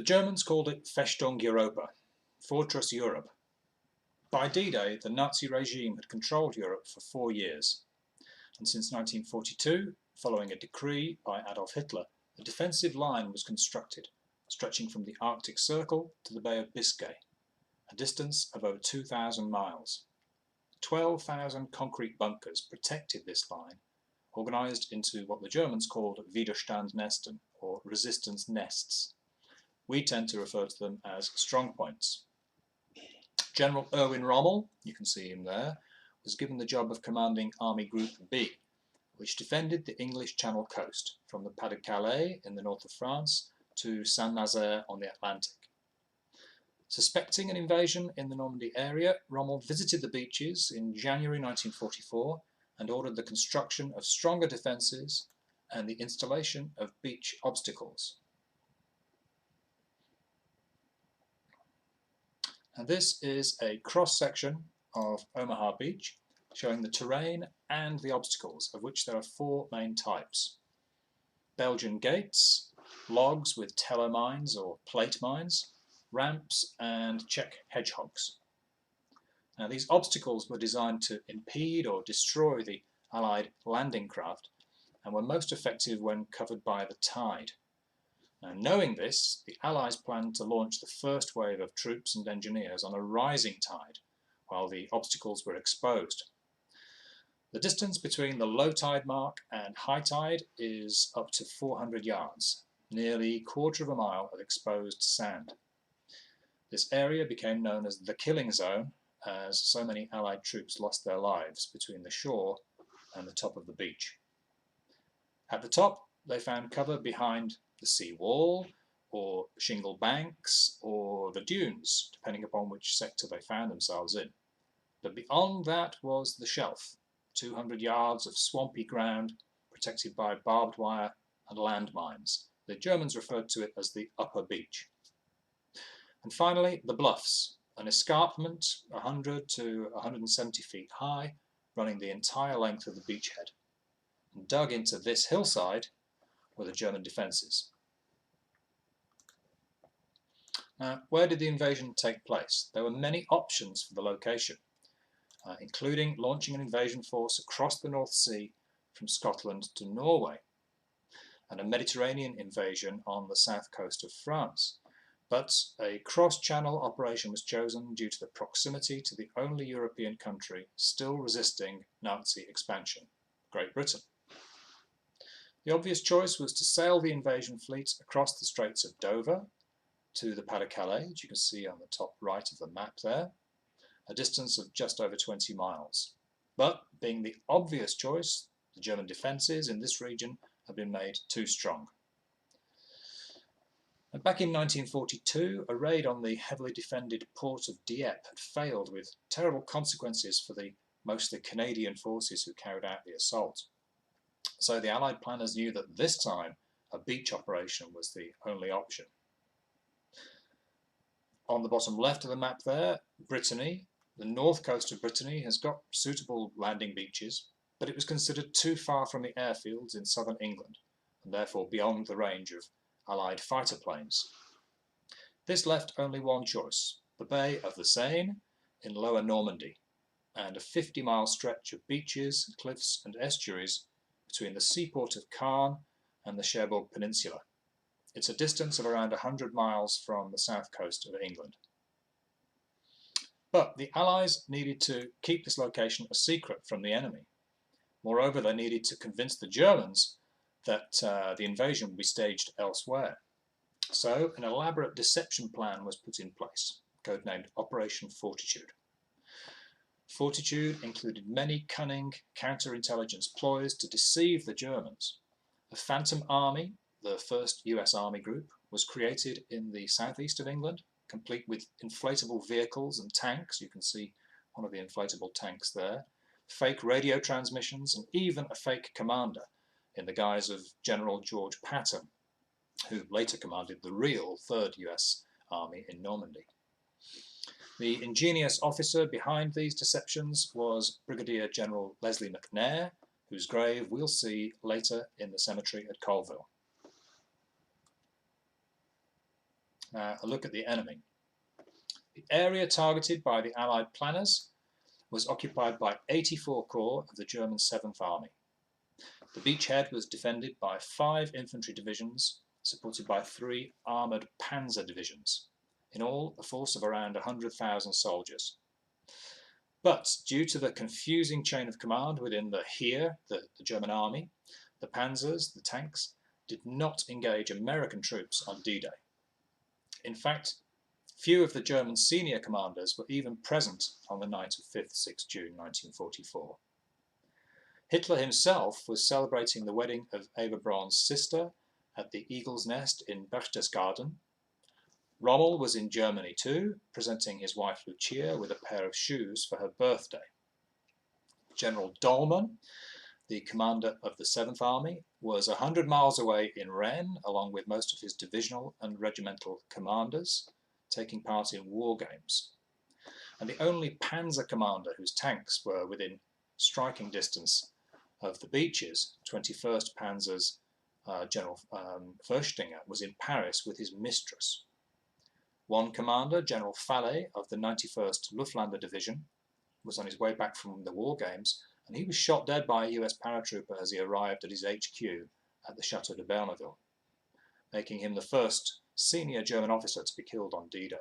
The Germans called it Festung Europa, Fortress Europe. By D-Day, the Nazi regime had controlled Europe for 4 years, and since 1942, following a decree by Adolf Hitler, a defensive line was constructed, stretching from the Arctic Circle to the Bay of Biscay, a distance of over 2,000 miles. 12,000 concrete bunkers protected this line, organised into what the Germans called Widerstandsnesten, or resistance nests. We tend to refer to them as strongpoints. General Erwin Rommel, you can see him there, was given the job of commanding Army Group B, which defended the English Channel coast from the Pas de Calais in the north of France to Saint-Nazaire on the Atlantic. Suspecting an invasion in the Normandy area, Rommel visited the beaches in January 1944 and ordered the construction of stronger defences and the installation of beach obstacles. And this is a cross-section of Omaha Beach showing the terrain and the obstacles, of which there are 4 main types. Belgian gates, logs with teller mines or plate mines, ramps and Czech hedgehogs. Now these obstacles were designed to impede or destroy the Allied landing craft and were most effective when covered by the tide. Now, knowing this, the Allies planned to launch the first wave of troops and engineers on a rising tide, while the obstacles were exposed. The distance between the low tide mark and high tide is up to 400 yards, nearly 1/4 of a mile of exposed sand. This area became known as the killing zone, as so many Allied troops lost their lives between the shore and the top of the beach. At the top, they found cover behind the sea wall, or shingle banks, or the dunes, depending upon which sector they found themselves in. But beyond that was the shelf, 200 yards of swampy ground protected by barbed wire and landmines. The Germans referred to it as the upper beach. And finally, the bluffs, an escarpment 100 to 170 feet high, running the entire length of the beachhead. And dug into this hillside were the German defences. Now, where did the invasion take place? There were many options for the location, including launching an invasion force across the North Sea from Scotland to Norway, and a Mediterranean invasion on the south coast of France. But a cross-channel operation was chosen due to the proximity to the only European country still resisting Nazi expansion, Great Britain. The obvious choice was to sail the invasion fleet across the Straits of Dover to the Pas de Calais, which you can see on the top right of the map there, a distance of just over 20 miles. But, being the obvious choice, the German defences in this region had been made too strong. And back in 1942, a raid on the heavily defended port of Dieppe had failed with terrible consequences for the mostly Canadian forces who carried out the assault. So the Allied planners knew that this time a beach operation was the only option. On the bottom left of the map there, Brittany, the north coast of Brittany, has got suitable landing beaches, but it was considered too far from the airfields in southern England, and therefore beyond the range of Allied fighter planes. This left only one choice, the Bay of the Seine in lower Normandy, and a 50-mile stretch of beaches, cliffs and estuaries between the seaport of Caen and the Cherbourg Peninsula. It's a distance of around 100 miles from the south coast of England. But the Allies needed to keep this location a secret from the enemy. Moreover, they needed to convince the Germans that the invasion would be staged elsewhere. So an elaborate deception plan was put in place, codenamed Operation Fortitude. Fortitude included many cunning counterintelligence ploys to deceive the Germans. A phantom army, the first US Army group, was created in the southeast of England, complete with inflatable vehicles and tanks. You can see one of the inflatable tanks there, fake radio transmissions, and even a fake commander in the guise of General George Patton, who later commanded the real 3rd US Army in Normandy. The ingenious officer behind these deceptions was Brigadier General Leslie McNair, whose grave we'll see later in the cemetery at Colville. Now, a look at the enemy. The area targeted by the Allied planners was occupied by 84 Corps of the German 7th Army. The beachhead was defended by 5 infantry divisions, supported by 3 armoured panzer divisions, in all a force of around 100,000 soldiers. But due to the confusing chain of command within the Heer, the German army, the panzers, the tanks, did not engage American troops on D-Day. In fact, few of the German senior commanders were even present on the night of 5th-6th June 1944. Hitler himself was celebrating the wedding of Eva Braun's sister at the Eagle's Nest in Berchtesgaden. Rommel was in Germany too, presenting his wife Lucia with a pair of shoes for her birthday. General Dollmann, the commander of the 7th Army, was 100 miles away in Rennes, along with most of his divisional and regimental commanders, taking part in war games. And the only panzer commander whose tanks were within striking distance of the beaches, 21st Panzer's General Fürstinger, was in Paris with his mistress. One commander, General Fallet of the 91st Luftlandser Division, was on his way back from the war games, and he was shot dead by a US paratrooper as he arrived at his HQ at the Chateau de Bernaville, making him the first senior German officer to be killed on D-Day.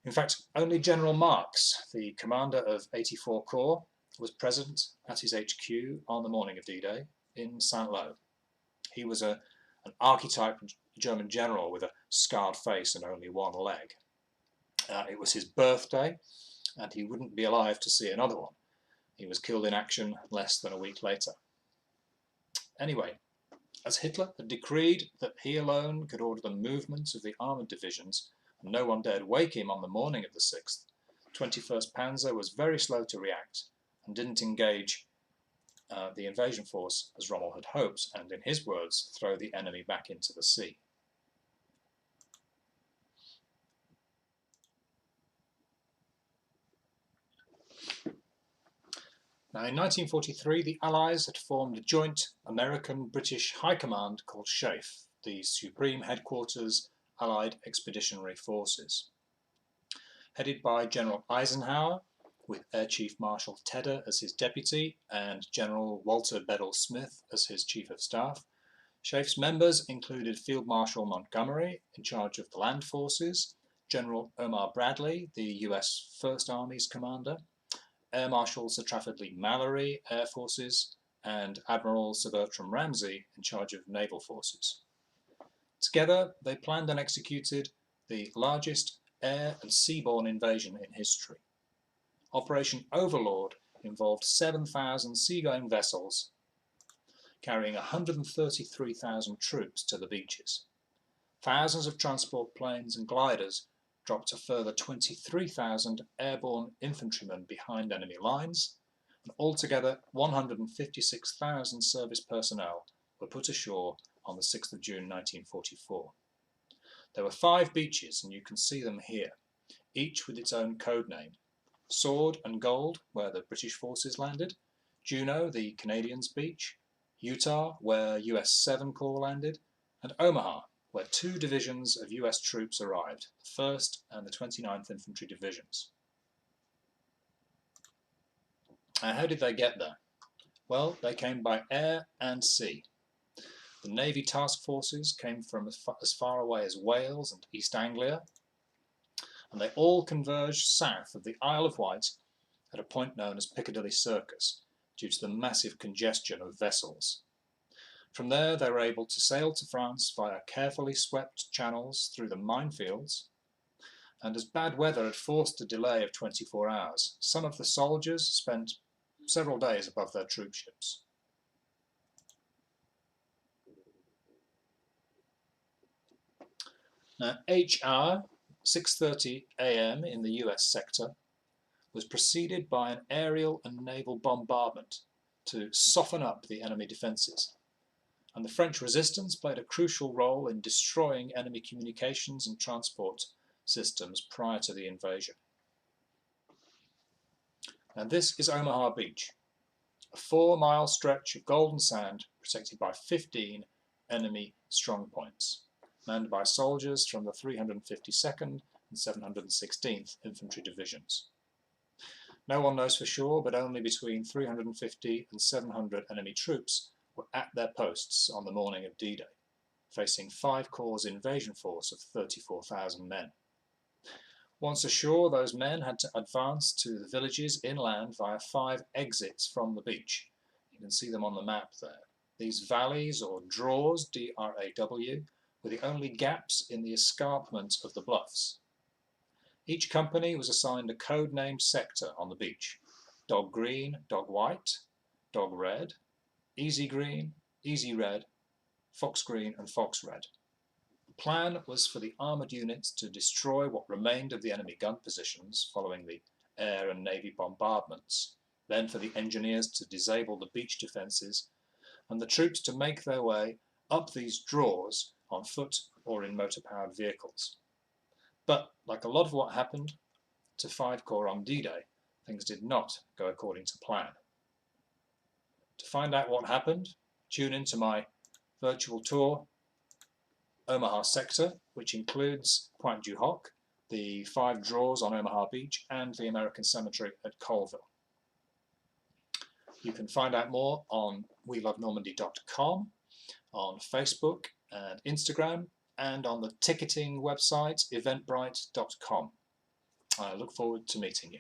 In fact, only General Marx, the commander of 84 Corps, was present at his HQ on the morning of D-Day in Saint-Lô. He was an archetype German general with a scarred face and only one leg. It was his birthday, and he wouldn't be alive to see another one. He was killed in action less than a week later. Anyway, as Hitler had decreed that he alone could order the movement of the armoured divisions, and no one dared wake him on the morning of the 6th, 21st Panzer was very slow to react and didn't engage the invasion force as Rommel had hoped, and in his words, throw the enemy back into the sea. Now, in 1943, the Allies had formed a joint American-British High Command called SHAEF, the Supreme Headquarters Allied Expeditionary Forces. Headed by General Eisenhower, with Air Chief Marshal Tedder as his deputy and General Walter Bedell Smith as his Chief of Staff, SHAEF's members included Field Marshal Montgomery, in charge of the land forces, General Omar Bradley, the US First Army's commander, Air Marshal Sir Trafford Leigh-Mallory, Air Forces, and Admiral Sir Bertram Ramsay, in charge of naval forces. Together, they planned and executed the largest air and seaborne invasion in history. Operation Overlord involved 7,000 seagoing vessels carrying 133,000 troops to the beaches. Thousands of transport planes and gliders dropped a further 23,000 airborne infantrymen behind enemy lines, and altogether 156,000 service personnel were put ashore on the 6th of June 1944. There were 5 beaches, and you can see them here, each with its own code name. Sword and Gold, where the British forces landed, Juno, the Canadians' beach, Utah, where US 7 Corps landed, and Omaha, where 2 divisions of US troops arrived, the 1st and the 29th Infantry Divisions. Now, how did they get there? Well, they came by air and sea. The Navy task forces came from as far away as Wales and East Anglia, and they all converged south of the Isle of Wight at a point known as Piccadilly Circus, due to the massive congestion of vessels. From there, they were able to sail to France via carefully swept channels through the minefields, and as bad weather had forced a delay of 24 hours, some of the soldiers spent several days above their troop ships. Now, H hour, 6:30 a.m. in the US sector, was preceded by an aerial and naval bombardment to soften up the enemy defences, and the French resistance played a crucial role in destroying enemy communications and transport systems prior to the invasion. And this is Omaha Beach, a 4-mile stretch of golden sand protected by 15 enemy strongpoints. manned by soldiers from the 352nd and 716th Infantry Divisions. No one knows for sure, but only between 350 and 700 enemy troops were at their posts on the morning of D-Day, facing 5 corps' invasion force of 34,000 men. Once ashore, those men had to advance to the villages inland via 5 exits from the beach. You can see them on the map there. These valleys, or draws, D-R-A-W, were the only gaps in the escarpment of the bluffs. Each company was assigned a code-named sector on the beach: Dog Green, Dog White, Dog Red, Easy Green, Easy Red, Fox Green and Fox Red. The plan was for the armoured units to destroy what remained of the enemy gun positions following the air and navy bombardments, then for the engineers to disable the beach defences, and the troops to make their way up these draws on foot or in motor-powered vehicles. But, like a lot of what happened to 5 Corps on D-Day, things did not go according to plan. To find out what happened, tune in to my virtual tour, Omaha Sector, which includes Pointe du Hoc, the 5 draws on Omaha Beach, and the American Cemetery at Colville. You can find out more on welovenormandy.com, on Facebook and Instagram, and on the ticketing website eventbrite.com. I look forward to meeting you.